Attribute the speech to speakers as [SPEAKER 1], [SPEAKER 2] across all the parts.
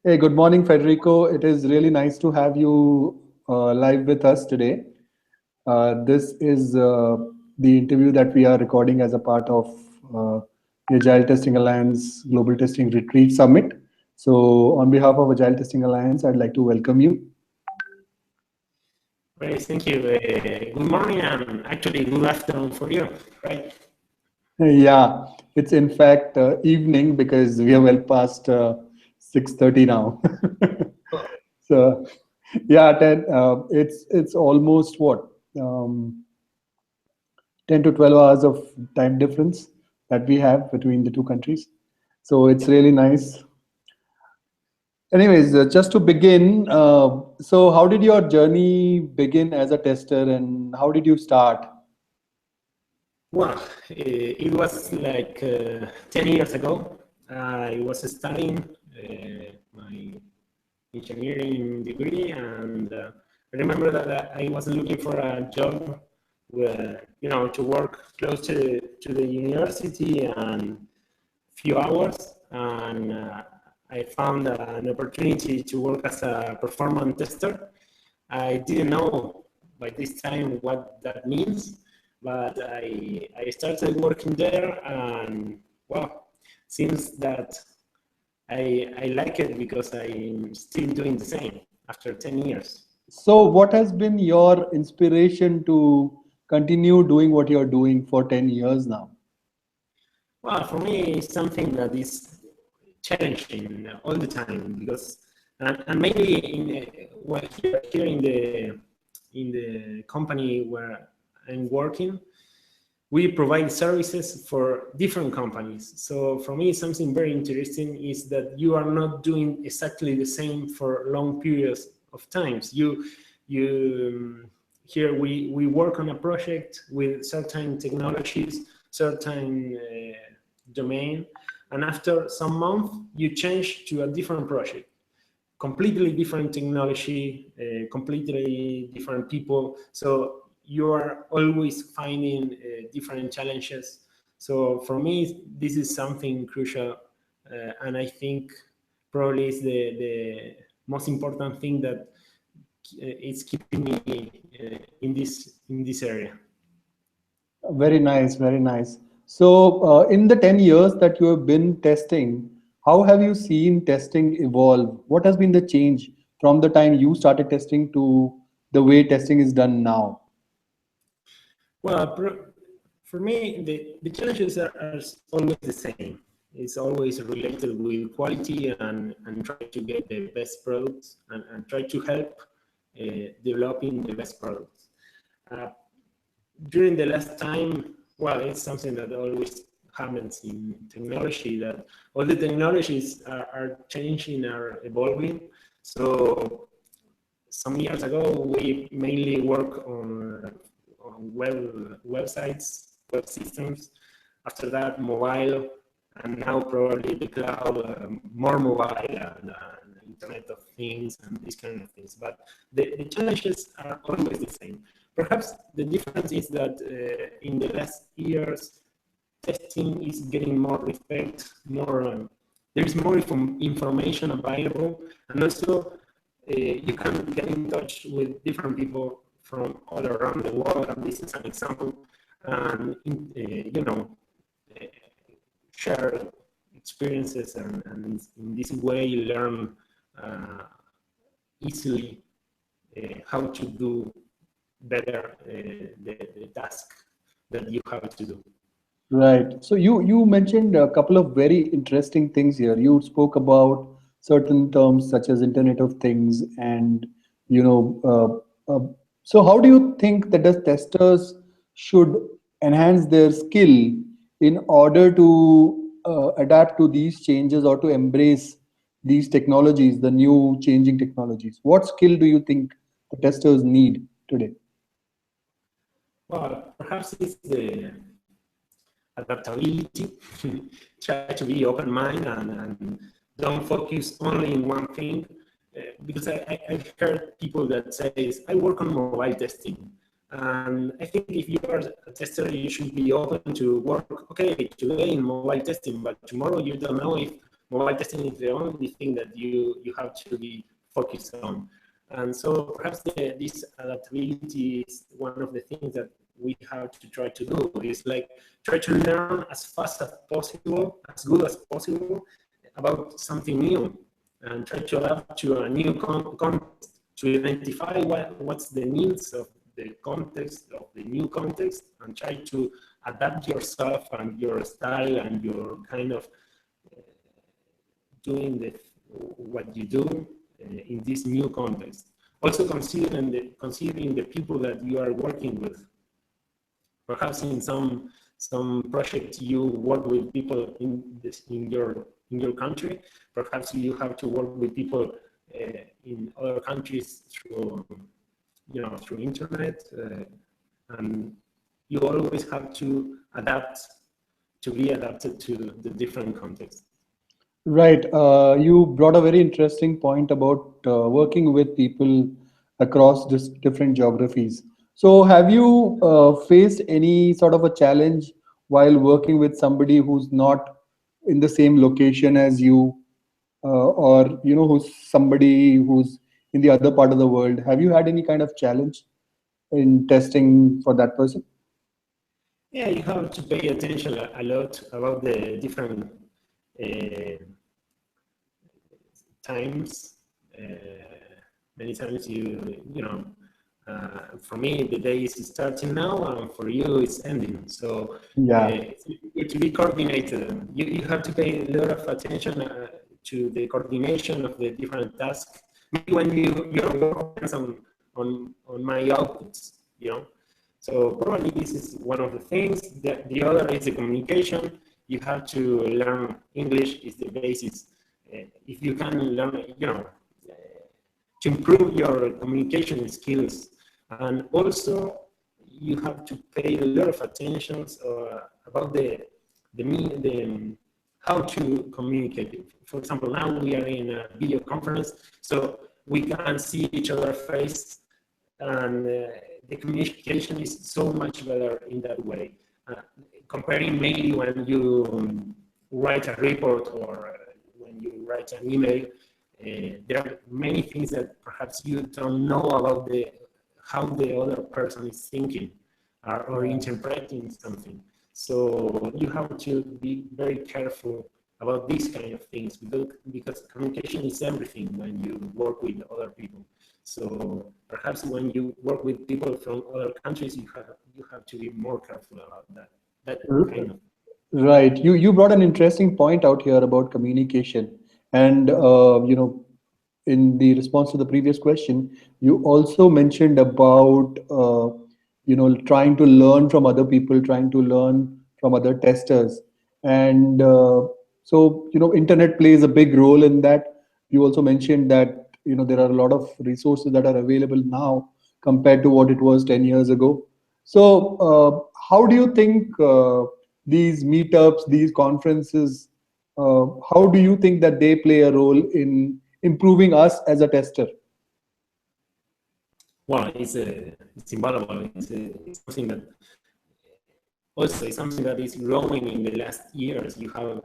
[SPEAKER 1] Hey, good morning, Federico. It is really nice to have you live with us today. This is the interview that we are recording as a part of the Agile Testing Alliance Global Testing Retreat Summit. So, on behalf of Agile Testing Alliance, I'd like to welcome you.
[SPEAKER 2] Great, thank you. Good morning and actually good afternoon for you, right?
[SPEAKER 1] Yeah, it's in fact evening because we are well past 6:30 now.
[SPEAKER 2] Oh,
[SPEAKER 1] So, yeah, it's almost what? Um, 10 to 12 hours of time difference that we have between the two countries. So it's
[SPEAKER 2] yeah.
[SPEAKER 1] really nice. Anyways, just to begin, so how did your journey begin as a tester and how did you start?
[SPEAKER 2] Well, it was like 10 years ago. I was studying my engineering degree, and I remember that I was looking for a job where, to work close to the university and few hours, and I found an opportunity to work as a performance tester. I didn't know by this time what that means, but I started working there, and well, seems that I like it because I'm still doing the same after 10 years.
[SPEAKER 1] So what has been your inspiration to continue doing what you're doing for 10 years now?
[SPEAKER 2] Well, for me, it's something that is challenging all the time because, and maybe well, here in the company where I'm working, we provide services for different companies. So for me, something very interesting is that you are not doing exactly the same for long periods of times. Here we work on a project with certain technologies, certain domain, and after some month you change to a different project, completely different technology, completely different people. So you are always finding different challenges. So for me, this is something crucial, and I think probably is the most important thing that is keeping me in this area.
[SPEAKER 1] Very nice, very nice. So, in the 10 years that you have been testing, how have you seen testing evolve? What has been the change from the time you started testing to the way testing is done now?
[SPEAKER 2] Well, for me, the challenges are always the same. It's always related with quality and try to get the best products and try to help developing the best products. Uh, During the last time, well, it's something that always happens in technology, that all the technologies are changing, are evolving. So some years ago, we mainly work on websites, web systems. After that, mobile, and now probably the cloud, more mobile and Internet of Things and these kind of things. But the challenges are always the same. Perhaps the difference is that in the last years, testing is getting more respect, more there is more information available, and also you can get in touch with different people from all around the world. And this is an example, and uh, share experiences, and in this way learn uh, easily how to do better the task that you have to do.
[SPEAKER 1] Right. So you mentioned a couple of very interesting things here. You spoke about certain terms such as Internet of Things, and you know. So how do you think that the testers should enhance their skill in order to adapt to these changes or to embrace these technologies, the new changing technologies? What skill do you think the testers need today?
[SPEAKER 2] Well, perhaps it's the adaptability. Try to be open-minded and don't focus only in one thing. Because I've heard people that says, I work on mobile testing. And I think if you are a tester, you should be open to work, okay, today in mobile testing, but tomorrow you don't know if mobile testing is the only thing that you have to be focused on. And so perhaps this adaptability is one of the things that we have to try to do. Is like try to learn as fast as possible, as good as possible about something new, and try to adapt to a new context, to identify what's the needs of the context of the new context, and try to adapt yourself and your style and your kind of doing what you do in this new context. Also considering the people that you are working with. Perhaps in some projects you work with people in your country. Perhaps you have to work with people in other countries through through internet, and you always have to adapt to be adapted to the different contexts.
[SPEAKER 1] Right. You brought a very interesting point about working with people across different geographies. So, have you faced any sort of a challenge while working with somebody who's not in the same location as you, or who's somebody who's in the other part of the world? Have you had any kind of challenge in testing for that person?
[SPEAKER 2] Yeah, you have to pay attention a lot about the different uh, times. Many times for me the day is starting now, and for you it's ending. So
[SPEAKER 1] Yeah.
[SPEAKER 2] it's good to be coordinated. You have to pay a lot of attention to the coordination of the different tasks. Maybe when your work depends on my outputs, So probably this is one of the things. The other is the communication. You have to learn English is the basis. If you can learn, to improve your communication skills, and also you have to pay a lot of attention about the how to communicate. For example, now we are in a video conference, so we can see each other face, and the communication is so much better in that way. Comparing maybe when you write a report or when you write an email, there are many things that perhaps you don't know about how the other person is thinking or interpreting something. So you have to be very careful about these kind of things, because communication is everything when you work with other people. So perhaps when you work with people from other countries, you have to be more careful about that kind of.
[SPEAKER 1] Right. You brought an interesting point out here about communication, and in the response to the previous question, you also mentioned about trying to learn from other people, trying to learn from other testers, and so internet plays a big role in that. You also mentioned that there are a lot of resources that are available now compared to what it was 10 years ago. So, how do you think these meetups, these conferences, how do you think that they play a role in improving us as a tester?
[SPEAKER 2] Well, it's invaluable. It's something that also is something that is growing in the last years. You have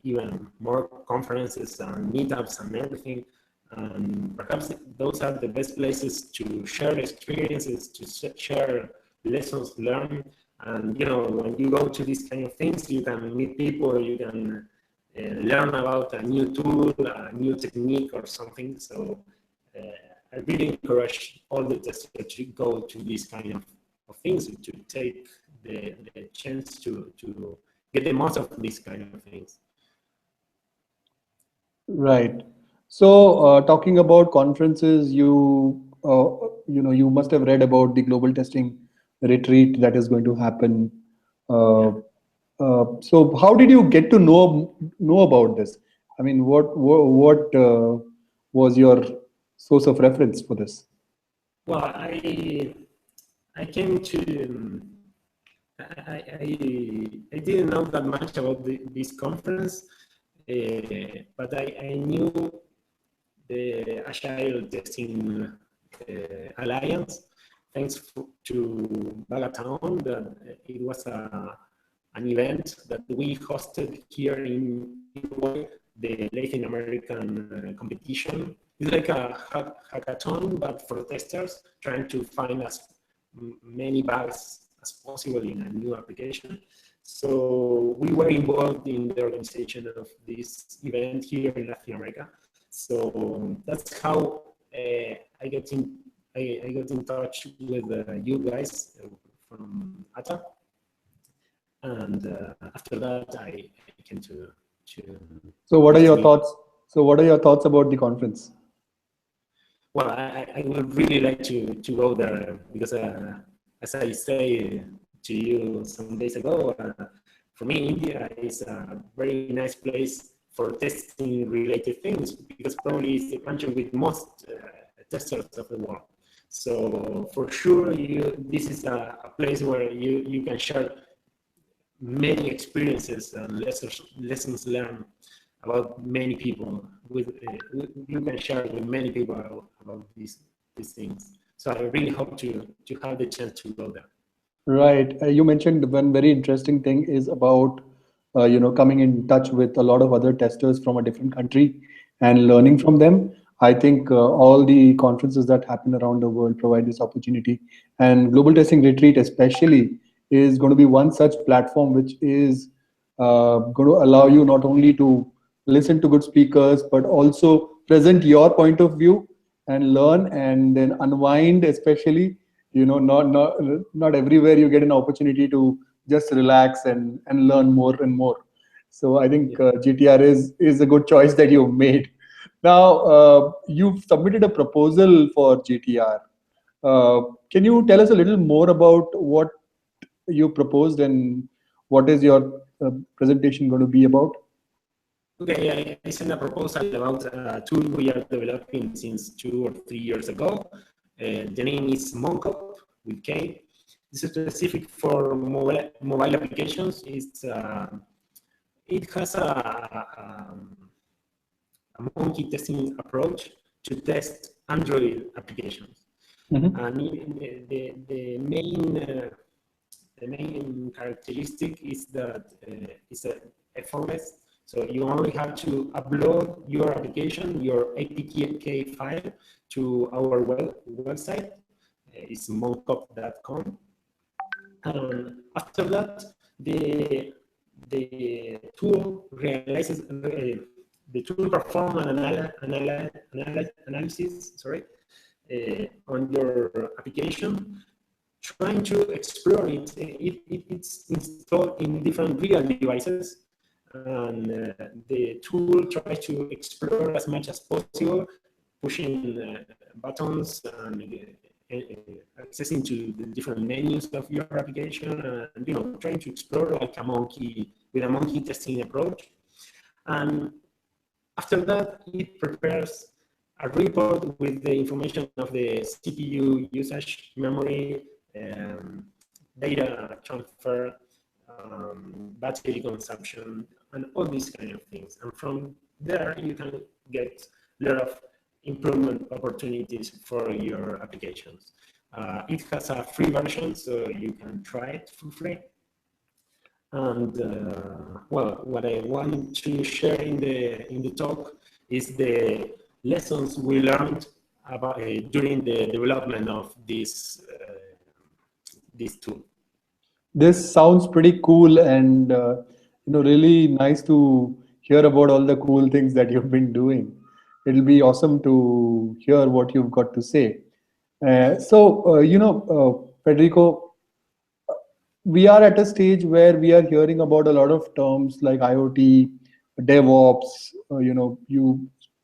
[SPEAKER 2] even more conferences and meetups and everything. And perhaps those are the best places to share experiences, to share lessons learned. And when you go to these kind of things, you can meet people, you can learn about a new tool, a new technique, or something. So I really encourage all the testers to go to these kind of things, to take the chance to get the most of these kind of things.
[SPEAKER 1] Right. So, talking about conferences, you must have read about the global testing retreat that is going to happen. Uh,
[SPEAKER 2] Yeah.
[SPEAKER 1] so, how did you get to know about this? I mean, what was your source of reference for this?
[SPEAKER 2] Well, I came to I didn't know that much about this conference, but I knew the Agile Testing Alliance, thanks to Bagatown, that it was an event that we hosted here in Uruguay the Latin American competition. It's like a hackathon, but for testers trying to find as many bugs as possible in a new application. So we were involved in the organization of this event here in Latin America. So that's how I got in touch with you guys from ATA, and after that I came to.
[SPEAKER 1] So what are your thoughts? So what are your thoughts about the conference?
[SPEAKER 2] Well, I would really like to go there because, as I say to you some days ago, for me, India is a very nice place for testing related things because probably it's the country with most testers of the world. So for sure, this is a place where you can share many experiences and lessons learned about many people. You can share with many people about these things. So I really hope to have the chance to go there.
[SPEAKER 1] Right. You mentioned one very interesting thing is about coming in touch with a lot of other testers from a different country and learning from them. I think all the conferences that happen around the world provide this opportunity, and Global Testing Retreat especially is going to be one such platform which is going to allow you not only to listen to good speakers but also present your point of view and learn and then unwind, especially not everywhere you get an opportunity to just relax and learn more and more. So I think GTR is a good choice that you've made. Now you've submitted a proposal for GTR. Can you tell us a little more about what you proposed and what is your presentation going to be about?
[SPEAKER 2] Okay, I sent a proposal about a tool we are developing since 2 or 3 years ago. The name is Moncop with K. It's specific for mobile applications. It has a monkey testing approach to test Android applications.
[SPEAKER 1] Mm-hmm.
[SPEAKER 2] And the main characteristic is that it's effortless. So you only have to upload your application, your APK file, to our website. It's moncop.com. And after that, the tool realizes the tool perform an analysis. Sorry, on your application, trying to explore it. It's installed in different real devices, and the tool tries to explore as much as possible, pushing buttons and accessing to the different menus of your application, and trying to explore like a monkey with a monkey testing approach. And after that, it prepares a report with the information of the CPU usage, memory, data transfer, battery consumption, and all these kind of things. And from there, you can get a lot of improvement opportunities for your applications. It has a free version, so you can try it for free. And well, what I want to share in the talk is the lessons we learned about during the development of this tool.
[SPEAKER 1] This sounds pretty cool, and really nice to hear about all the cool things that you've been doing. It'll be awesome to hear what you've got to say. Federico, we are at a stage where we are hearing about a lot of terms like IoT, DevOps.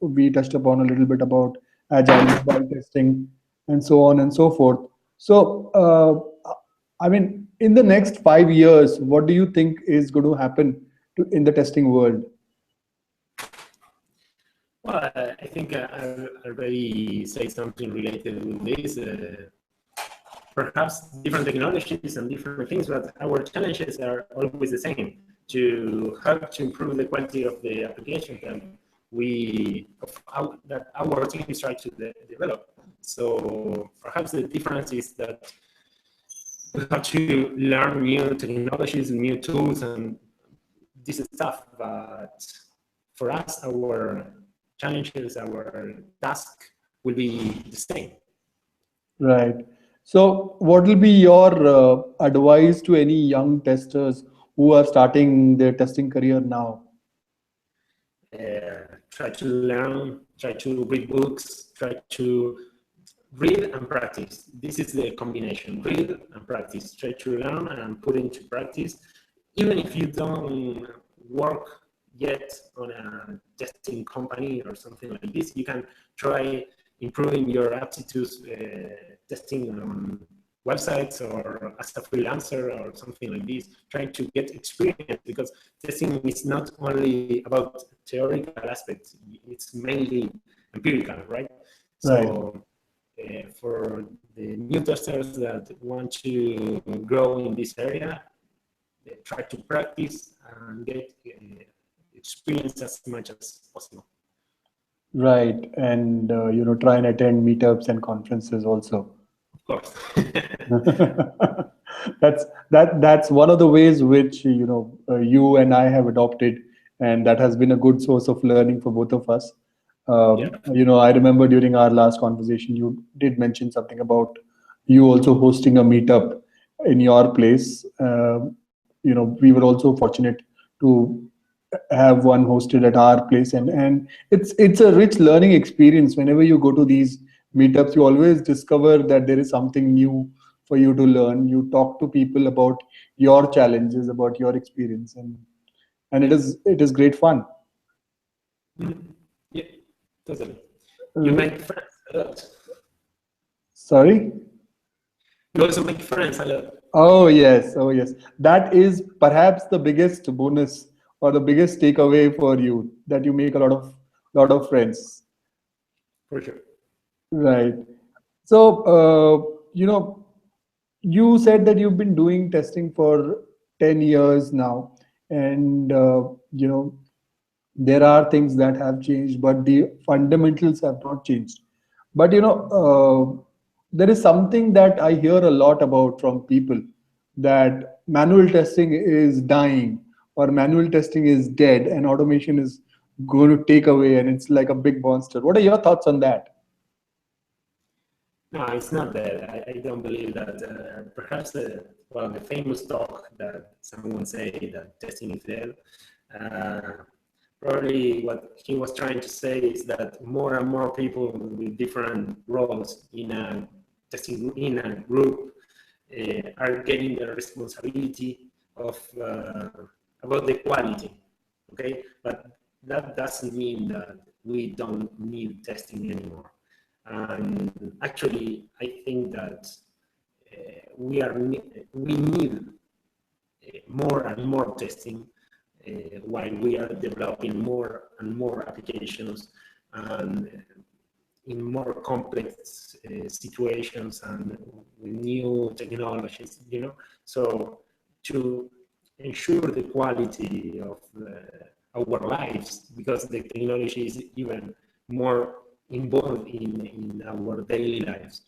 [SPEAKER 1] We touched upon a little bit about agile mobile testing, and so on and so forth. So, I mean, in the next 5 years, what do you think is going to happen in the testing world?
[SPEAKER 2] Well, I think I already say something related with this. Perhaps different technologies and different things, but our challenges are always the same: to help to improve the quality of the application that our teams try to develop. So perhaps the difference is that we have to learn new technologies, new tools, and this stuff. But for us, our challenges, our task will be the same.
[SPEAKER 1] Right. So, what will be your advice to any young testers who are starting their testing career now?
[SPEAKER 2] Try to learn, try to read books, try to read and practice. This is the combination: read and practice. Try to learn and put into practice. Even if you don't work yet on a testing company or something like this, you can try improving your aptitudes testing on websites or as a freelancer or something like this, trying to get experience, because testing is not only about theoretical aspects, it's mainly empirical, right?
[SPEAKER 1] Right.
[SPEAKER 2] So for the new testers that want to grow in this area, try to practice and get experience as much as possible.
[SPEAKER 1] Right. And, try and attend meetups and conferences also.
[SPEAKER 2] Of course.
[SPEAKER 1] That's one of the ways which you and I have adopted, and that has been a good source of learning for both of us.
[SPEAKER 2] Yeah.
[SPEAKER 1] I remember during our last conversation, you did mention something about you also hosting a meetup in your place. We were also fortunate to have one hosted at our place, and it's a rich learning experience. Whenever you go to these meetups, you always discover that there is something new for you to learn. You talk to people about your challenges, about your experience, and it is great fun.
[SPEAKER 2] Mhm. Yeah, totally. You
[SPEAKER 1] Uh,
[SPEAKER 2] make friends a lot.
[SPEAKER 1] Sorry.
[SPEAKER 2] You also make friends a lot,
[SPEAKER 1] Oh yes, oh yes. That is perhaps the biggest bonus or the biggest takeaway for you, that you make a lot of friends.
[SPEAKER 2] for sure.
[SPEAKER 1] Right. So, you said that you've been doing testing for 10 years now, and there are things that have changed, but the fundamentals have not changed. But there is something that I hear a lot about from people, that manual testing is dying, or manual testing is dead, and automation is going to take away, and it's like a big monster. What are your thoughts on that?
[SPEAKER 2] No, it's not that. I don't believe that. Perhaps the famous talk that someone say that testing is dead. Uh, Probably what he was trying to say is that more and more people with different roles in a testing in a group are getting the responsibility of about the quality. Okay, but that doesn't mean that we don't need testing anymore. And actually, I think that we need more and more testing while we are developing more and more applications and in more complex situations and with new technologies, So to ensure the quality of our lives, because the technology is even more involved in our daily lives,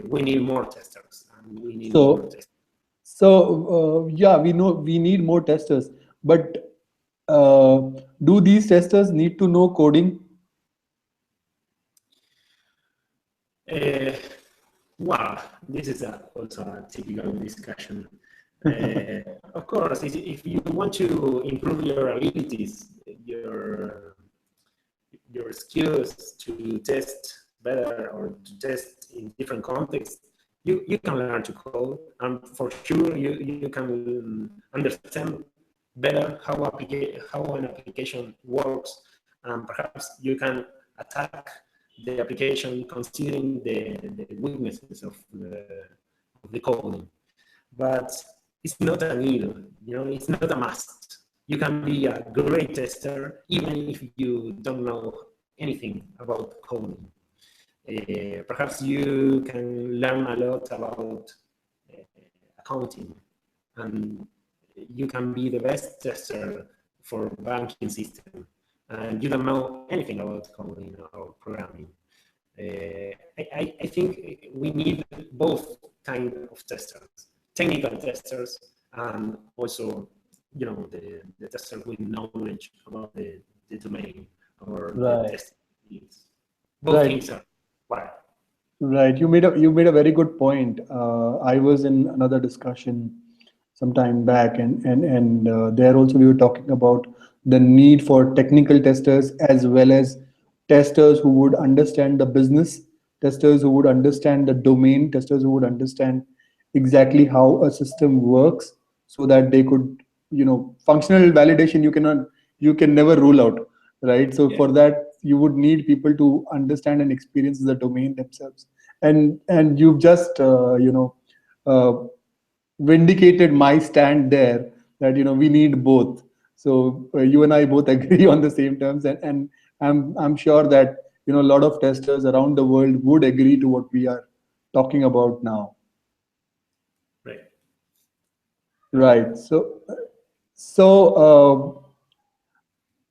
[SPEAKER 2] we need more testers and we need more
[SPEAKER 1] So,
[SPEAKER 2] testers.
[SPEAKER 1] yeah, we know we need more testers, but uh, do these testers need to know coding?
[SPEAKER 2] Uh, wow, this is also a typical discussion. Of course, if you want to improve your abilities, your skills to test better or to test in different contexts, you can learn to code, and for sure you can understand better how an application works, and perhaps you can attack the application considering the weaknesses of the coding. But it's not a needle, it's not a must. You can be a great tester even if you don't know anything about coding. Perhaps you can learn a lot about uh, accounting, and you can be the best tester for banking system, and you don't know anything about coding or programming. I think we need both kind of testers, technical testers, and also the testers with knowledge about the domain or the
[SPEAKER 1] Right.
[SPEAKER 2] testing fields. Both
[SPEAKER 1] Right.
[SPEAKER 2] things are required.
[SPEAKER 1] Right. You made a very good point. I was in another discussion some time back, and there also we were talking about the need for technical testers as well as testers who would understand the business, testers who would understand the domain, testers who would understand exactly how a system works, so that they could, functional validation you can never rule out, right? So
[SPEAKER 2] Yeah.
[SPEAKER 1] for that you would need people to understand and experience the domain themselves, and you've just uh, vindicated my stand there, that we need both. So you and I both agree on the same terms, and I'm sure that a lot of testers around the world would agree to what we are talking about now.
[SPEAKER 2] Right. Okay.
[SPEAKER 1] Right. So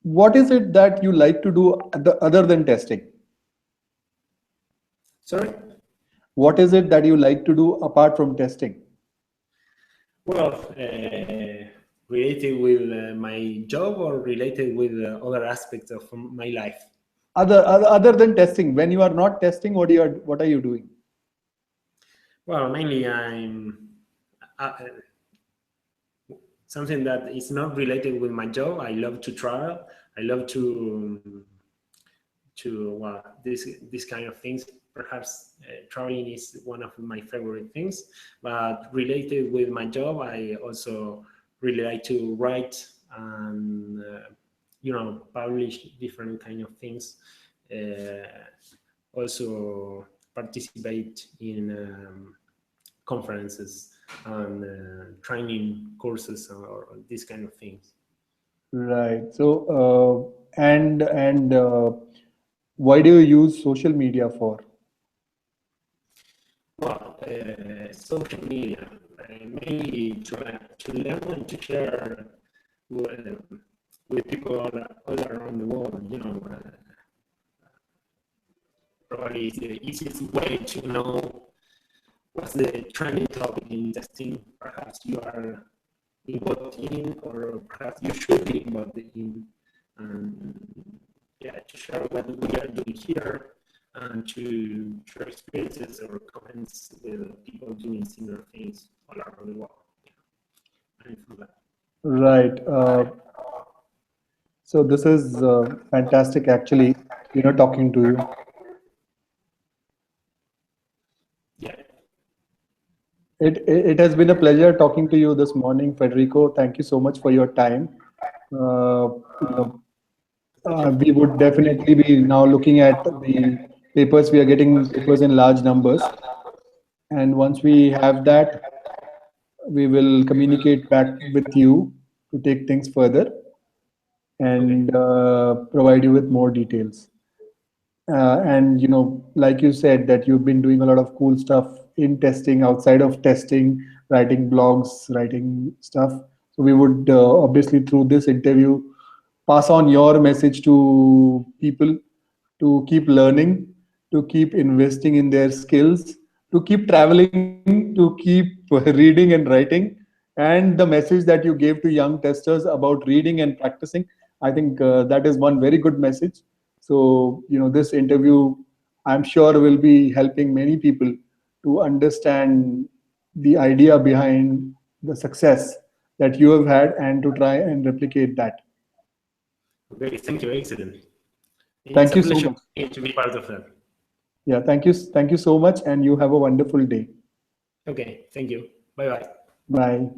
[SPEAKER 1] what is it that you like to do other than testing?
[SPEAKER 2] Sorry.
[SPEAKER 1] What is it that you like to do apart from testing?
[SPEAKER 2] Well, related with my job or related with other aspects of my life.
[SPEAKER 1] Other than testing, when you are not testing, what are you doing?
[SPEAKER 2] Well, mainly something that is not related with my job. I love to travel. I love to well, this kind of things. Perhaps traveling is one of my favorite things. But related with my job, I also really like to write and publish different kind of things. Also participate in conferences and training courses or these kind of things.
[SPEAKER 1] Right. So, and why do you use social media for?
[SPEAKER 2] Well, social media, mainly to learn and to share with, with people all around the world. Probably it's the easiest way to know what's the trending topic in testing. Perhaps you are involved in, or perhaps you should be involved in, and yeah, to share what we are doing here and to share experiences or comments with people doing similar things all around the world. And for that.
[SPEAKER 1] Right. So this is fantastic, actually, talking to you.
[SPEAKER 2] Yeah.
[SPEAKER 1] It has been a pleasure talking to you this morning, Federico. Thank you so much for your time. Uh, you know, we would definitely be now looking at the papers. We are getting papers in large numbers, and once we have that, we will communicate back with you to take things further
[SPEAKER 2] Okay.
[SPEAKER 1] and provide you with more details. And like you said, that you've been doing a lot of cool stuff in testing, outside of testing, writing blogs, writing stuff. So we would obviously, through this interview, pass on your message to people to keep learning, to keep investing in their skills, to keep traveling, to keep reading and writing, and the message that you gave to young testers about reading and practicing. I think that is one very good message. So, this interview, I'm sure, will be helping many people to understand the idea behind the success that you have had and to try and replicate that.
[SPEAKER 2] Okay. Thank you. Excellent. It's
[SPEAKER 1] Thank
[SPEAKER 2] a
[SPEAKER 1] you so
[SPEAKER 2] pleasure
[SPEAKER 1] much.
[SPEAKER 2] to be part of that.
[SPEAKER 1] Yeah, thank you. Thank you so much, and you have a wonderful day.
[SPEAKER 2] Okay. Thank you. Bye bye.
[SPEAKER 1] Bye.